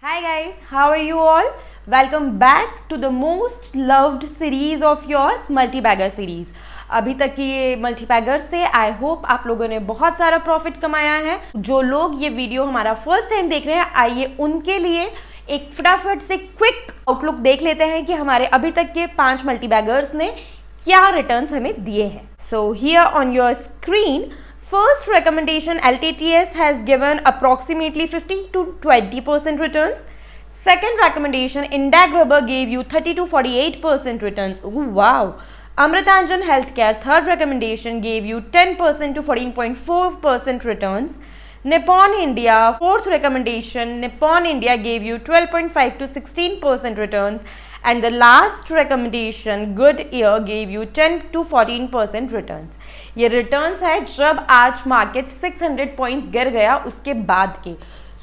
Hi guys, how are you all? Welcome back to the most loved series of yours, Multibagger series. अभी तक की ये multibagger से I hope आप लोगों ने बहुत सारा प्रॉफिट कमाया है. जो लोग ये वीडियो हमारा फर्स्ट टाइम देख रहे हैं, आइए उनके लिए एक फटाफट से क्विक आउटलुक देख लेते हैं कि हमारे अभी तक के 5 मल्टीबैगर्स ने क्या रिटर्न्स हमें दिए हैं. So here on your screen, first recommendation LTTS has given approximately 50 to 20% returns. Second recommendation Indag Rubber gave you 30 to 48% returns. Ooh, wow. Amritanjan Healthcare third recommendation gave you 10% to 14.4% returns. Nippon India fourth recommendation, Nippon India gave you 12.5 to 16% returns. And the last recommendation Goodyear gave you 10 to 14% returns. ये returns है जब आज market 600 points गिर गया उसके बाद के.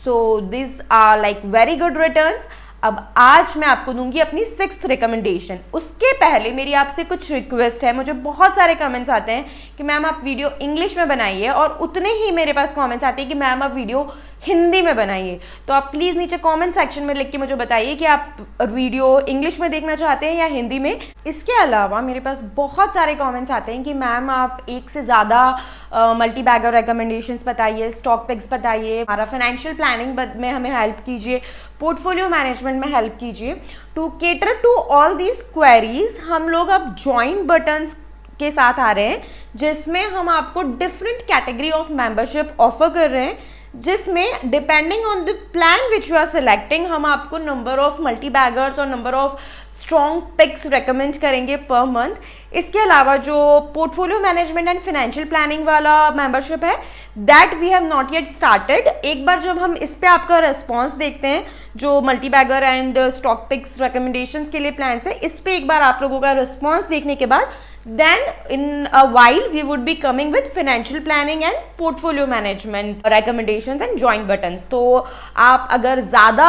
So these are like very good returns. अब आज मैं आपको दूंगी अपनी 6th रिकमेंडेशन. उसके पहले मेरी आपसे कुछ रिक्वेस्ट है. मुझे बहुत सारे कमेंट्स आते हैं कि मैम आप वीडियो इंग्लिश में बनाइए और उतने ही मेरे पास कमेंट्स आते हैं कि मैम आप वीडियो हिंदी में बनाइए. तो आप प्लीज़ नीचे कमेंट सेक्शन में लिख के मुझे बताइए कि आप वीडियो इंग्लिश में देखना चाहते हैं या हिंदी में. इसके अलावा मेरे पास बहुत सारे कमेंट्स आते हैं कि मैम आप एक से ज़्यादा मल्टीबैगर रिकमेंडेशंस बताइए, स्टॉक पिक्स बताइए, हमारा फाइनेंशियल प्लानिंग में हमें हेल्प कीजिए, पोर्टफोलियो मैनेजमेंट में हेल्प कीजिए. To cater to all these queries हम लोग अब ज्वाइन बटन्स के साथ आ रहे हैं जिसमें हम आपको different category of membership offer कर रहे हैं, जिसमें depending on the plan which you are selecting हम आपको नंबर ऑफ मल्टीबैगर्स और number of strong picks recommend करेंगे पर मंथ. इसके अलावा जो portfolio management and financial planning वाला मेंबरशिप है that we have not yet started. एक बार जब हम इस पे आपका रिस्पॉन्स देखते हैं जो multibagger and stock picks recommendations के लिए प्लान्स है, इस पे एक बार आप लोगों का रिस्पॉन्स देखने के बाद then in a while we would be coming with financial planning and portfolio management recommendations and join buttons. तो आप अगर ज़्यादा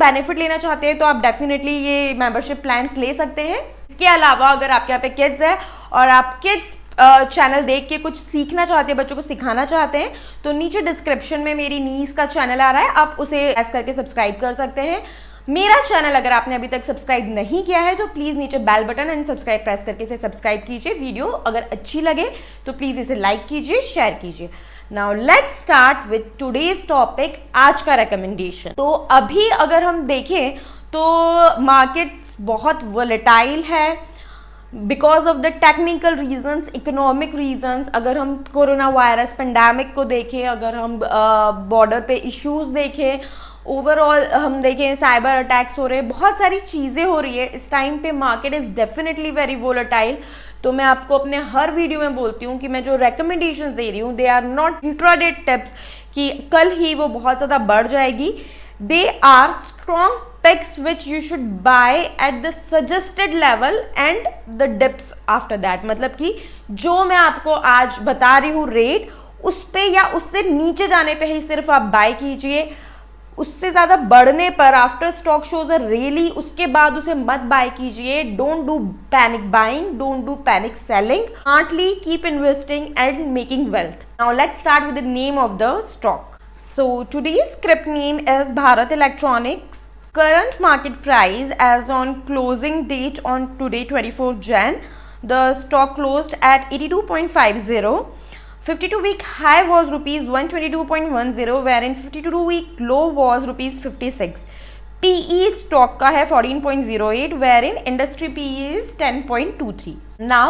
बेनिफिट लेना चाहते हैं तो आप डेफिनेटली ये मेंबरशिप प्लान्स ले सकते हैं. इसके अलावा अगर आपके यहाँ पे किड्स है और आप किड्स चैनल देख के कुछ सीखना चाहते हैं, बच्चों को सिखाना चाहते हैं, तो नीचे डिस्क्रिप्शन में मेरी नीस का चैनल आ रहा है, आप उसे प्रेस करके सब्सक्राइब कर सकते हैं. मेरा चैनल अगर आपने अभी तक सब्सक्राइब नहीं किया है तो प्लीज़ नीचे bell button and subscribe press करके इसे सब्सक्राइब कीजिए. वीडियो अगर अच्छी लगे तो प्लीज़ इसे लाइक कीजिए, शेयर कीजिए. Now let's start with today's topic, आज का रिकमेंडेशन. तो अभी अगर हम देखें तो मार्केट्स बहुत वोलेटाइल है because of the technical reasons, economic reasons. अगर हम कोरोना वायरस पेंडेमिक को देखें, अगर हम बॉर्डर पे इश्यूज देखें, ओवरऑल हम देखें साइबर अटैक्स हो रहे हैं, बहुत सारी चीज़ें हो रही है इस टाइम पे. Market is definitely very volatile. तो मैं आपको अपने हर वीडियो में बोलती हूँ कि मैं जो रेकमेंडेशंस दे रही हूँ they are not intraday tips कि कल ही वो बहुत ज़्यादा बढ़ जाएगी. They are strong picks which you should buy at the suggested level and the dips after that. मतलब कि जो मैं आपको आज बता रही हूँ रेट, उस पे या उससे नीचे जाने पे ही सिर्फ आप बाय कीजिए. उससे ज़्यादा बढ़ने पर after stock shows a really उसके बाद उसे मत बाय कीजिए. Don't do panic buying, don't do panic selling. Smartly keep investing and making wealth. Now let's start with the name of the stock. So today's script name is Bharat Electronics. Current market price as on closing date on today 24 Jan. The stock closed at 82.50. 52-week high was rupees 122.10 wherein 52-week low was rupees 56. PE stock का है 14.08 wherein industry PE is 10.23. Now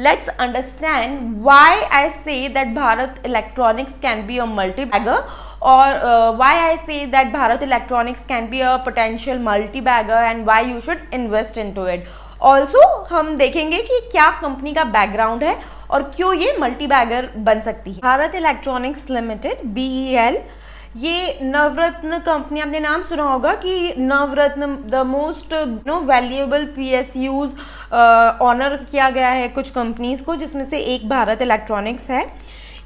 let's understand why I say that Bharat Electronics can be a multi-bagger or why I say that Bharat Electronics can be a potential multi-bagger and why you should invest into it. Also हम देखेंगे कि क्या company का background है और क्यों ये multibagger बन सकती है. भारत इलेक्ट्रॉनिक्स लिमिटेड BEL, ये नवरत्न कंपनी, आपने नाम सुना होगा कि Navratna the most valuable PSUs honour किया गया है कुछ कंपनीज को, जिसमें से एक भारत इलेक्ट्रॉनिक्स है.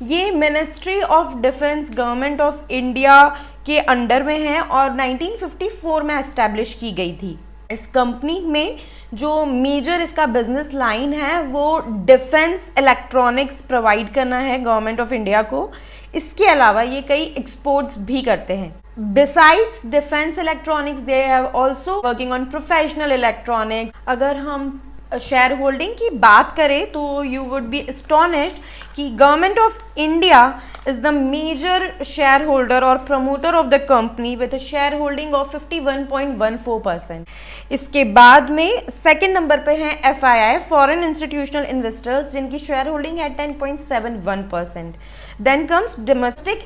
ये ministry of defence government of India के अंडर में है और 1954 में एस्टैब्लिश की गई थी. इस कंपनी में जो मेजर इसका बिजनेस लाइन है वो डिफेंस इलेक्ट्रॉनिक्स प्रोवाइड करना है गवर्नमेंट ऑफ इंडिया को. इसके अलावा ये कई एक्सपोर्ट्स भी करते हैं। Besides defence electronics they have also working on professional electronics. अगर हम शेयर होल्डिंग की बात करें तो यू वुड बी एस्टोनिश्ड कि government of India is the major share holder और promoter of the company with a share holding of 51.14%। इसके बाद में सेकंड नंबर पे हैं FII फॉरेन इंस्टीट्यूशनल इन्वेस्टर्स जिनकी शेयर होल्डिंग है 10.71%। Then comes domestic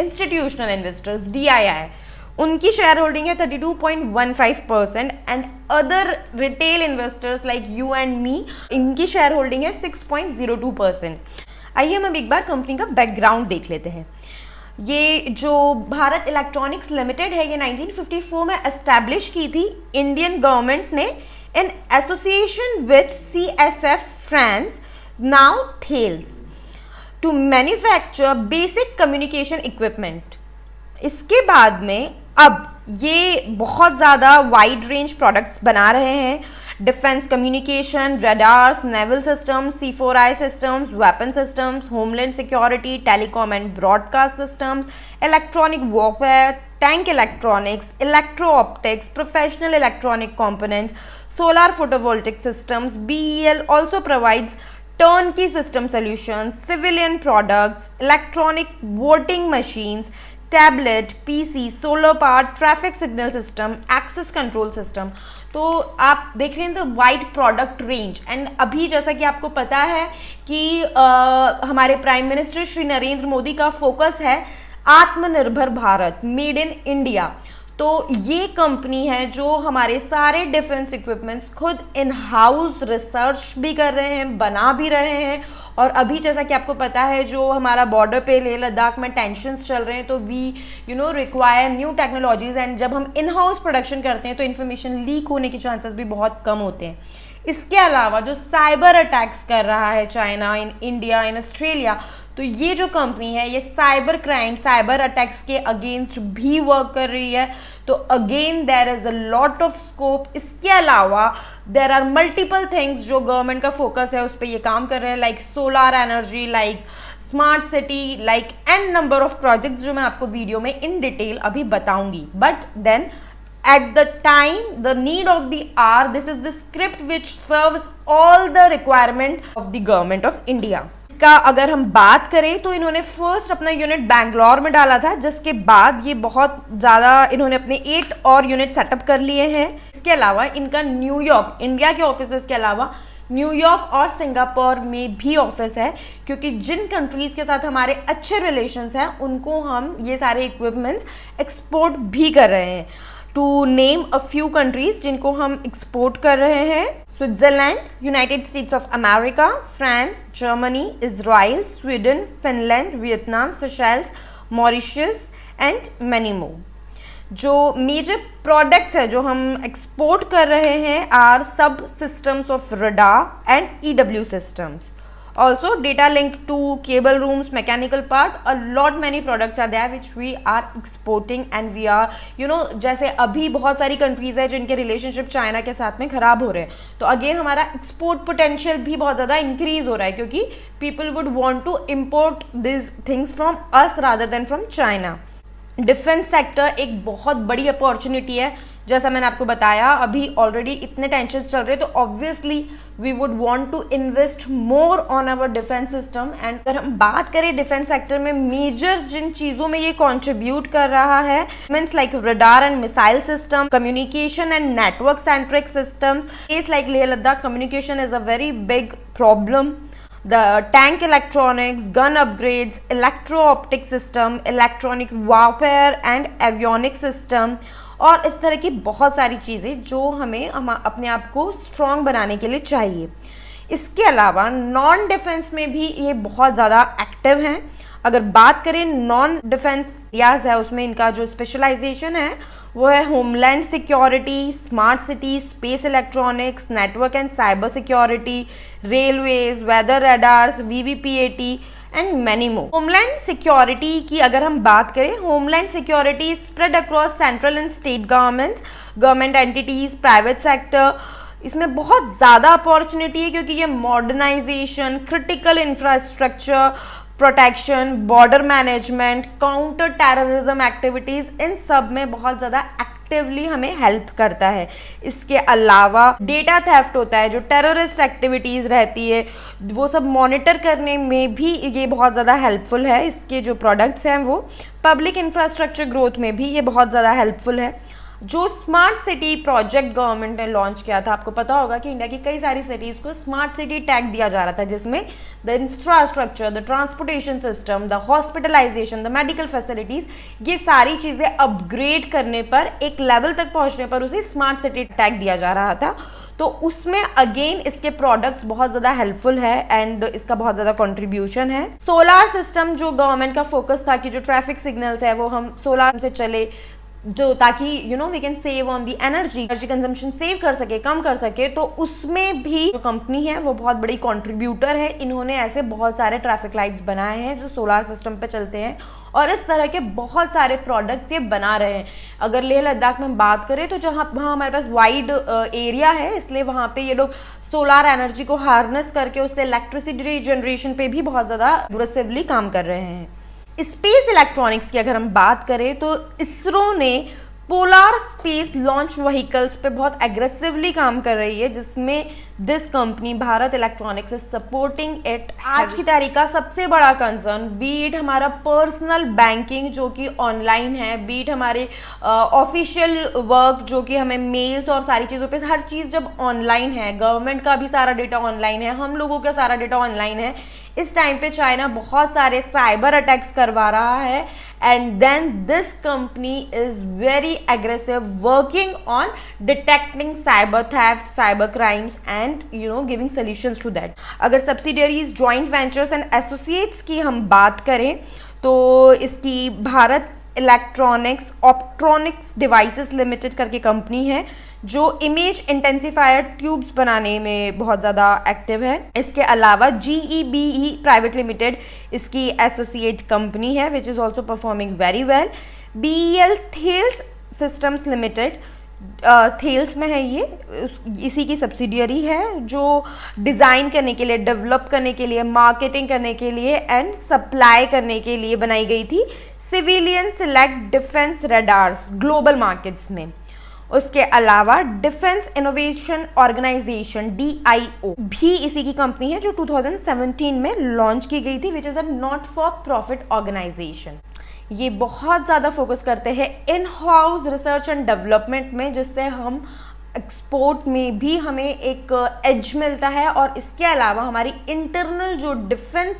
institutional investors DII, उनकी share holding है 32.15% and other retail investors like you and me, इनकी शेयर होल्डिंग है 6.02%। आइए हम अब एक बार कंपनी का बैकग्राउंड देख लेते हैं। ये जो भारत इलेक्ट्रॉनिक्स लिमिटेड है ये 1954 में एस्टैब्लिश की थी इंडियन गवर्नमेंट ने in association with CSF France now Thales to manufacture basic communication equipment. इसके बाद में अब ये बहुत ज़्यादा वाइड रेंज प्रोडक्ट्स बना रहे हैं, defence communication, radars, naval systems, C4I systems, weapon systems, homeland security, telecom and broadcast systems, electronic warfare, tank electronics, electro optics, professional electronic components, solar photovoltaic systems. BEL also provides turnkey system solutions, civilian products, electronic voting machines, tablet, PC, solar power, traffic signal system, access control system. तो आप देख रहे हैं the wide product range. And अभी जैसा कि आपको पता है कि हमारे प्राइम मिनिस्टर श्री नरेंद्र मोदी का फोकस है आत्मनिर्भर भारत, मेड इन इंडिया। तो ये कंपनी है जो हमारे सारे डिफेंस इक्विपमेंट्स खुद इन हाउस रिसर्च भी कर रहे हैं, बना भी रहे हैं। और अभी जैसा कि आपको पता है जो हमारा बॉर्डर पे लेह लद्दाख में टेंशन्स चल रहे हैं तो we require new technologies and जब हम इन हाउस प्रोडक्शन करते हैं तो इन्फॉर्मेशन लीक होने के चांसेस भी बहुत कम होते हैं। इसके अलावा जो साइबर अटैक्स कर रहा है China in India in Australia, तो ये जो कंपनी है ये साइबर क्राइम, साइबर अटैक्स के अगेंस्ट भी वर्क कर रही है। तो again there is a lot of scope. इसके अलावा देयर आर मल्टीपल थिंग्स जो गवर्नमेंट का फोकस है उस पर ये काम कर रहे हैं, like solar energy, like smart city, like an number of projects जो मैं आपको वीडियो में इन डिटेल अभी बताऊंगी। But then at the time, the need of the hour, this is the script which serves all the requirement of the government of India. इसका अगर हम बात करें तो इन्होंने फर्स्ट अपना यूनिट बैंगलोर में डाला था, जिसके बाद ये बहुत ज़्यादा इन्होंने अपने 8 और यूनिट सेटअप कर लिए हैं। इसके अलावा इनका न्यूयॉर्क, इंडिया के ऑफिस के अलावा न्यूयॉर्क और सिंगापुर में भी ऑफिस है, क्योंकि जिन कंट्रीज़ के साथ हमारे अच्छे रिलेशंस हैं उनको हम ये सारे इक्विपमेंट्स एक्सपोर्ट भी कर रहे हैं। To name a few countries जिनको हम एक्सपोर्ट कर रहे हैं, Switzerland, United States of America, France, Germany, Israel, Sweden, Finland, Vietnam, Seychelles, Mauritius and many more. जो मेजर प्रोडक्ट्स है जो हम एक्सपोर्ट कर रहे हैं आर सब systems of radar and EW systems. Also data link to cable rooms, mechanical part, a lot many products are there which we are exporting and we are जैसे अभी बहुत सारी कंट्रीज है जिनके रिलेशनशिप चाइना के साथ में खराब हो रहे हैं, तो अगेन हमारा एक्सपोर्ट पोटेंशियल भी बहुत ज़्यादा इंक्रीज हो रहा है क्योंकि people would want to import this things from us rather than from China. Defence sector एक बहुत बड़ी अपॉर्चुनिटी है, जैसा मैंने आपको बताया अभी ऑलरेडी इतने टेंशन चल रहे हैं, तो obviously we would want to invest more on our defence system. And अगर हम बात करें डिफेंस सेक्टर में मेजर जिन चीज़ों में ये कंट्रीब्यूट कर रहा है, means like radar and missile system, communication and network centric system, case like Leh Ladakh communication is a very big problem. The tank electronics, gun upgrades, electro-optic system, electronic warfare and avionics system, और इस तरह की बहुत सारी चीज़ें जो हमें अपने आप को स्ट्रॉन्ग बनाने के लिए चाहिए। इसके अलावा नॉन डिफेंस में भी ये बहुत ज़्यादा एक्टिव हैं। अगर बात करें नॉन डिफेंस एरियाज है उसमें इनका जो स्पेशलाइजेशन है वो है homeland security, smart city, space electronics, network and cyber security, railways, weather radars, VVPAT and many more. Homeland security की अगर हम बात करें, homeland security spread across central and state governments, government entities, private sector. इसमें बहुत ज़्यादा opportunity है क्योंकि ये modernisation, critical infrastructure, protection, border management, counter terrorism activities, इन सब में बहुत ज़्यादा एक्टिवली हमें हेल्प करता है। इसके अलावा डेटा थेफ्ट होता है, जो टेररिस्ट एक्टिविटीज़ रहती है वो सब मॉनिटर करने में भी ये बहुत ज़्यादा हेल्पफुल है। इसके जो प्रोडक्ट्स हैं वो पब्लिक इंफ्रास्ट्रक्चर ग्रोथ में भी ये बहुत ज़्यादा हेल्पफुल है। जो स्मार्ट सिटी प्रोजेक्ट गवर्नमेंट ने लॉन्च किया था, आपको पता होगा कि इंडिया की कई सारी सिटीज़ को स्मार्ट सिटी टैग दिया जा रहा था, जिसमें the infrastructure, the transportation system, the hospitalisation, the medical facilities, ये सारी चीज़ें अपग्रेड करने पर, एक लेवल तक पहुंचने पर उसे स्मार्ट सिटी टैग दिया जा रहा था। तो उसमें अगेन इसके प्रोडक्ट्स बहुत ज़्यादा हेल्पफुल है एंड इसका बहुत ज़्यादा कंट्रीब्यूशन है। सोलार सिस्टम जो गवर्नमेंट का फोकस था कि जो ट्रैफिक सिग्नल्स है वो हम सोलार से चले, जो ताकि we can save on the energy consumption save कर सके, कम कर सके, तो उसमें भी जो कंपनी है वो बहुत बड़ी कंट्रीब्यूटर है। इन्होंने ऐसे बहुत सारे ट्रैफिक लाइट्स बनाए हैं जो सोलार सिस्टम पे चलते हैं और इस तरह के बहुत सारे प्रोडक्ट्स ये बना रहे हैं। अगर लेह लद्दाख में हम बात करें तो जहाँ वहाँ हमारे पास वाइड एरिया है, इसलिए वहाँ पे ये लोग सोलार एनर्जी को हार्नेस करके उससे इलेक्ट्रिसिटी जनरेशन पे भी बहुत ज़्यादा अग्रेसिवली काम कर रहे हैं। स्पेस इलेक्ट्रॉनिक्स की अगर हम बात करें तो इसरो ने पोलार स्पेस लॉन्च व्हीकल्स पे बहुत एग्रेसिवली काम कर रही है, जिसमें this company Bharat electronics is supporting it. आज की तारीख का सबसे बड़ा कंसर्न, बीट हमारा पर्सनल बैंकिंग जो कि ऑनलाइन है, बीट हमारे ऑफिशियल वर्क जो कि हमें मेल्स और सारी चीज़ों पे, हर चीज़ जब ऑनलाइन है, गवर्नमेंट का भी सारा डेटा ऑनलाइन है, हम लोगों का सारा डेटा ऑनलाइन है, इस टाइम पे चाइना बहुत सारे साइबर अटैक्स करवा रहा है and then this company is very aggressive working on detecting cyber theft, cyber crimes and giving solutions to that. अगर subsidiaries, joint ventures and associates की हम बात करें तो इसकी भारत इलेक्ट्रॉनिक्स ऑप्ट्रॉनिक्स डिवाइसेस लिमिटेड करके कंपनी है जो इमेज इंटेंसिफायर ट्यूब्स बनाने में बहुत ज़्यादा एक्टिव है। इसके अलावा GEBE प्राइवेट लिमिटेड इसकी एसोसिएट कंपनी है which is also performing very well. BEL Thales systems limited Thales में है, ये इसी की सब्सिडियरी है जो डिज़ाइन करने के लिए, डेवलप करने के लिए, मार्केटिंग करने के लिए एंड सप्लाई करने के लिए बनाई गई थी civilian select defence radars global markets में। उसके अलावा डिफेंस इनोवेशन ऑर्गेनाइजेशन DIO भी इसी की कंपनी है जो 2017 में लॉन्च की गई थी, which is a not for profit organisation. ये बहुत ज़्यादा फोकस करते हैं in house research and development में, जिससे हम एक्सपोर्ट में भी हमें एक एज मिलता है और इसके अलावा हमारी इंटरनल जो डिफेंस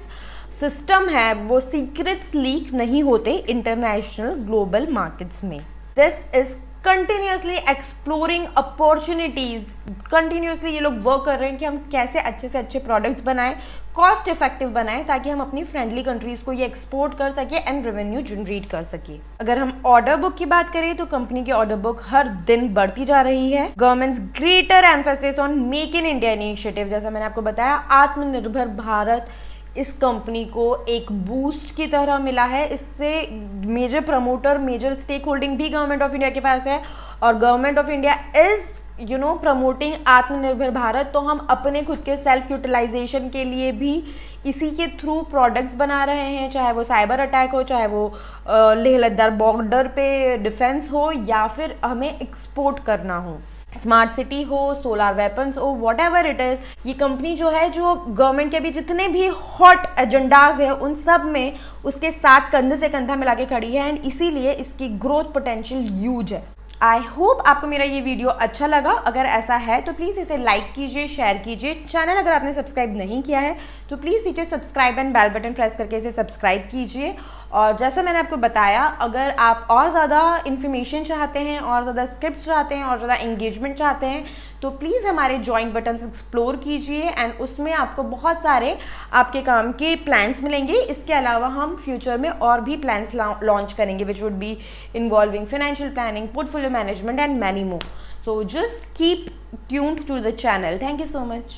सिस्टम है वो सीक्रेट्स लीक नहीं होते इंटरनेशनल ग्लोबल मार्केट्स में। This is continuously exploring opportunities, continuously ये लोग वर्क कर रहे हैं कि हम कैसे अच्छे से अच्छे प्रोडक्ट्स बनाएं, कॉस्ट इफेक्टिव बनाएं, ताकि हम अपनी फ्रेंडली कंट्रीज़ को ये एक्सपोर्ट कर सके एंड रेवेन्यू जनरेट कर सके। अगर हम ऑर्डर बुक की बात करें तो कंपनी की ऑर्डर बुक हर दिन बढ़ती जा रही है। Governments greater emphasis on make in India initiative, जैसा मैंने आपको बताया, आत्मनिर्भर भारत इस कंपनी को एक बूस्ट की तरह मिला है। इससे major promoter, major stake holding भी गवर्नमेंट ऑफ इंडिया के पास है और government of India is promoting Aatmanirbhar Bharat. तो हम अपने खुद के सेल्फ यूटिलाइजेशन के लिए भी इसी के थ्रू प्रोडक्ट्स बना रहे हैं, चाहे वो साइबर अटैक हो, चाहे वो लेह लद्दाख बॉर्डर पे डिफेंस हो या फिर हमें एक्सपोर्ट करना हो, स्मार्ट सिटी हो, सोलार वेपन्स हो, वॉट एवर इट इज़। ये कंपनी जो है जो गवर्नमेंट के भी जितने भी हॉट एजेंडाज है उन सब में उसके साथ कंधे से कंधा मिला के खड़ी है एंड इसीलिए इसकी ग्रोथ पोटेंशियल ह्यूज है। आई होप आपको मेरा ये वीडियो अच्छा लगा। अगर ऐसा है तो प्लीज़ इसे लाइक कीजिए, शेयर कीजिए। चैनल अगर आपने सब्सक्राइब नहीं किया है तो प्लीज़ नीचे subscribe and bell button press करके इसे सब्सक्राइब कीजिए। और जैसा मैंने आपको बताया, अगर आप और ज़्यादा इन्फॉर्मेशन चाहते हैं, और ज़्यादा स्क्रिप्ट्स चाहते हैं, और ज़्यादा एंगेजमेंट चाहते हैं तो प्लीज़ हमारे जॉइंट बटन्स एक्सप्लोर कीजिए एंड उसमें आपको बहुत सारे आपके काम के प्लान्स मिलेंगे। इसके अलावा हम फ्यूचर में और भी प्लान्स लॉन्च करेंगे which would be involving financial planning, portfolio management and many more. So just keep tuned to the channel. Thank you so much.